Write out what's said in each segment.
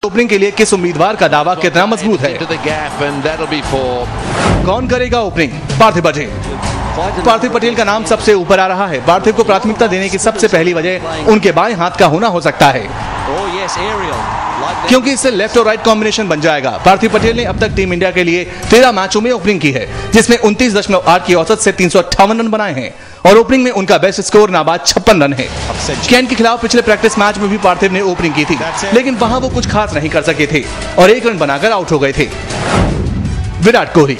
Opening के लिए किस उम्मीदवार का दावा कितना मजबूत है? कौन करेगा ओपनिंग? पार्थिव पटेल। पार्थिव पटेल का नाम सबसे ऊपर आ रहा है। पार्थिव को प्राथमिकता देने की सबसे पहली वजह उनके बाएं हाथ का होना हो सकता है, क्योंकि इससे लेफ्ट और राइट कॉम्बिनेशन बन जाएगा। पार्थिव पटेल ने अब तक टीम इंडिया के लिए 13 मैचों में ओपनिंग की है, जिसमें 29.8 की औसत से 358 रन बनाए हैं और ओपनिंग में उनका बेस्ट स्कोर नाबाद 56 रन है। केंट के खिलाफ पिछले प्रैक्टिस मैच में भी पार्थिव ने ओपनिंग की थी, लेकिन वहां वो कुछ खास नहीं कर सके थे और 1 रन बनाकर आउट हो गए थे। विराट कोहली।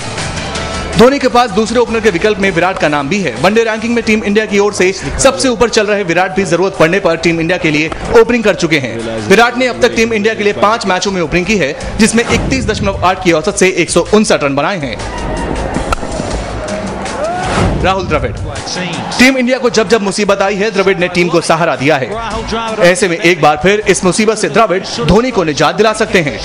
धोनी के पास दूसरे ओपनर के विकल्प में विराट का नाम भी है। वनडे रैंकिंग में टीम इंडिया की ओर से सबसे ऊपर चल रहे विराट भी जरूरत पड़ने पर टीम इंडिया के लिए ओपनिंग कर चुके हैं। विराट ने अब तक टीम इंडिया के लिए 5 मैचों में ओपनिंग की है, जिसमें 31.8 की औसत से 159 रन बनाए हैं। राहुल द्रविड़। टीम इंडिया को जब जब मुसीबत आई है, द्रविड़ ने टीम को सहारा दिया है। ऐसे में एक बार फिर इस मुसीबत से द्रविड़ धोनी को निजात दिला सकते हैं।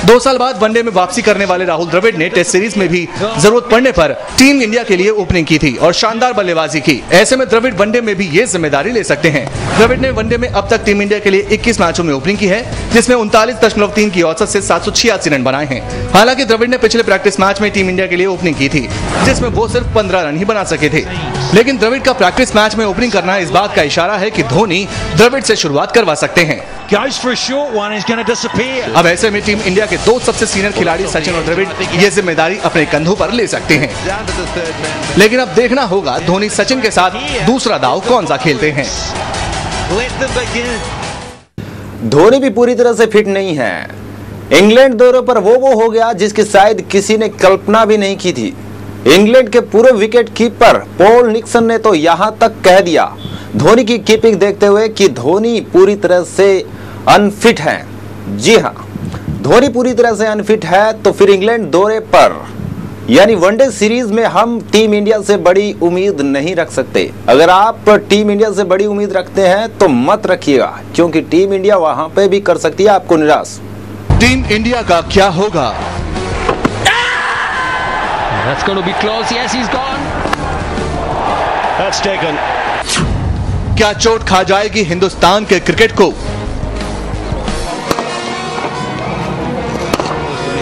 2 साल बाद वनडे में वापसी करने वाले राहुल द्रविड़ ने टेस्ट सीरीज में भी जरूरत पड़ने पर टीम इंडिया के लिए ओपनिंग की थी और शानदार बल्लेबाजी की। ऐसे में द्रविड़ वनडे में भी ये जिम्मेदारी ले सकते हैं। द्रविड़ ने वनडे में अब तक टीम इंडिया के लिए 21 मैचों में ओपनिंग की है, जिसमें 39.3 की औसत से 786 रन बनाए हैं। हालांकि द्रविड़ ने पिछले प्रैक्टिस मैच में टीम इंडिया के लिए ओपनिंग की थी, जिसमें वो सिर्फ 15 रन ही बना सके थे। लेकिन द्रविड़ का प्रैक्टिस मैच में ओपनिंग करना इस बात का इशारा है कि धोनी द्रविड़ से शुरुआत करवा सकते हैं। अब ऐसे में टीम इंडिया के 2 सबसे सीनियर खिलाड़ी सचिन और द्रविड़ ये जिम्मेदारी अपने कंधों पर ले सकते हैं। लेकिन अब देखना होगा धोनी सचिन के साथ दूसरा दांव कौन सा खेलते हैं। धोनी भी पूरी तरह से फिट नहीं है। इंग्लैंड दौरे पर वो हो गया जिसकी शायद किसी ने कल्पना भी नहीं की थी। इंग्लैंड के पूर्व विकेट कीपर पॉल निक्सन ने तो यहां तक कह दिया धोनी की कीपिंग देखते हुए कि धोनी पूरी तरह से अनफिट हैं। जी हां, धोनी पूरी तरह से अनफिट है, तो फिर इंग्लैंड दौरे पर यानी वनडे सीरीज में हम टीम इंडिया से बड़ी उम्मीद नहीं रख सकते। अगर आप टीम इंडिया से बड़ी उम्मीद रखते हैं तो मत रखिएगा, क्योंकि टीम इंडिया वहां पे भी कर सकती है आपको निराश। टीम इंडिया का क्या होगा? That's going to be close. Yes, he's gone. That's taken. क्या चोट खा जाएगी हिंदुस्तान के क्रिकेट को?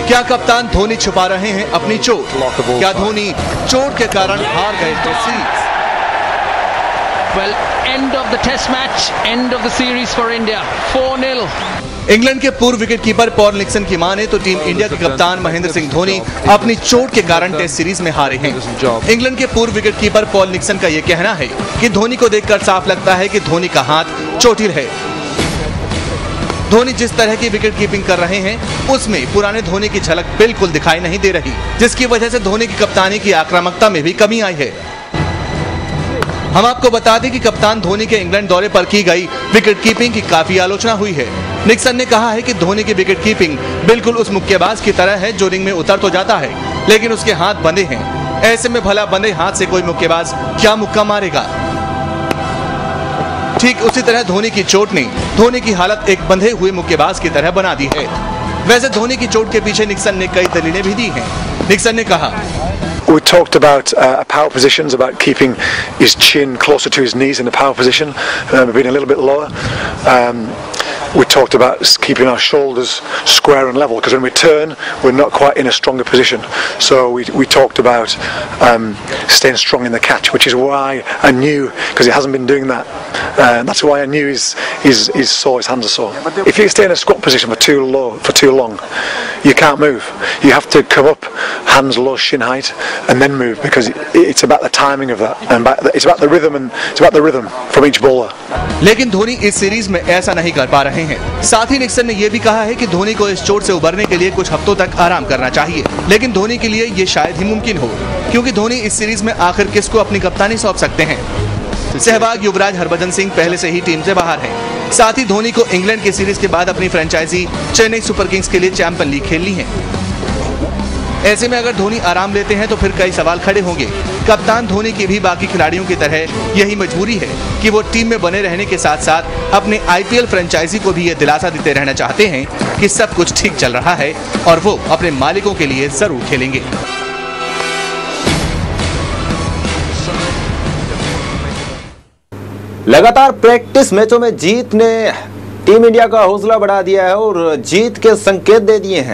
क्या कप्तान धोनी छुपा रहे हैं अपनी चोट? क्या धोनी चोट के कारण हार गए test series? Well, end of the test match, end of the series for India. 4-0. England के पूर्व विकेटकीपर पॉल निक्सन की माने तो टीम इंडिया के कप्तान महेंद्र सिंह धोनी अपनी चोट के कारण टेस्ट सीरीज में हारे हैं। इंग्लैंड के पूर्व विकेटकीपर पॉल निक्सन का यह कहना है कि धोनी को देखकर साफ लगता है कि धोनी का हाथ चोटिल है। धोनी जिस तरह की विकेट कीपिंग कर रहे हैं, उसमें पुराने धोनी की झलक बिल्कुल दिखाई नहीं दे रही, जिसकी वजह से धोनी की कप्तानी की आक्रामकता में भी कमी आई है। हम आपको बता दें कि कप्तान धोनी के इंग्लैंड दौरे पर की गई विकेट कीपिंग की काफी आलोचना हुई है। निक्सन ने कहा है कि धोनी की विकेट कीपिंग बिल्कुल उस मुक्केबाज की तरह है जो रिंग में उतर तो जाता है, लेकिन उसके हाथ बंधे हैं। ऐसे में भला बंधे हाथ से कोई मुक्केबाज क्या मुक्का मारेगा? ठीक उसी तरह धोनी की चोट ने धोनी की हालत एक बंधे हुए मुक्केबाज की तरह बना दी है। वैसे धोनी की चोट के पीछे निक्सन ने कई दलीलें भी दी हैं। निक्सन ने कहा, We talked about power positions, about keeping his chin closer to his knees in the power position, being a little bit lower. We talked about keeping our shoulders square and level, because when we turn, we're not quite in a stronger position. So we talked about staying strong in the catch, which is why I knew, because he hasn't been doing that. That's why I knew he's sore, his hands are sore. If you stay in a squat position for too long, you can't move. You have to come up, hands low, shin height, and then move, because it's about the timing of that, and it's about the rhythm, and it's about the rhythm from each bowler. लेकिन धोनी इस series में ऐसा नहीं कर पा रहे हैं। साथ ही निक्सन ने यह भी कहा है कि धोनी को इस चोट से उबरने के लिए कुछ हफ्तों तक आराम करना चाहिए, लेकिन धोनी के लिए ये शायद ही मुमकिन हो, क्योंकि धोनी इस सीरीज में आखिर किसको अपनी कप्तानी सौंप सकते हैं। सहवाग युवराज हरभजन सिंह पहले से ही टीम से बाहर हैं। साथ ही धोनी को इंग्लैंड की सीरीज के बाद अपनी फ्रेंचाइजी चेन्नई सुपर किंग्स के लिए चैंपियन लीग खेलनी है। ऐसे में अगर धोनी आराम लेते हैं तो फिर कई सवाल खड़े होंगे। कप्तान धोनी की भी बाकी खिलाड़ियों की तरह यही मजबूरी है कि वो टीम में बने रहने के साथ साथ अपने आईपीएल फ्रेंचाइजी को भी ये दिलासा देते रहना चाहते हैं कि सब कुछ ठीक चल रहा है और वो अपने मालिकों के लिए जरूर खेलेंगे। लगातार प्रैक्टिस मैचों में जीत ने टीम इंडिया का हौसला बढ़ा दिया है और जीत के संकेत दे दिए हैं।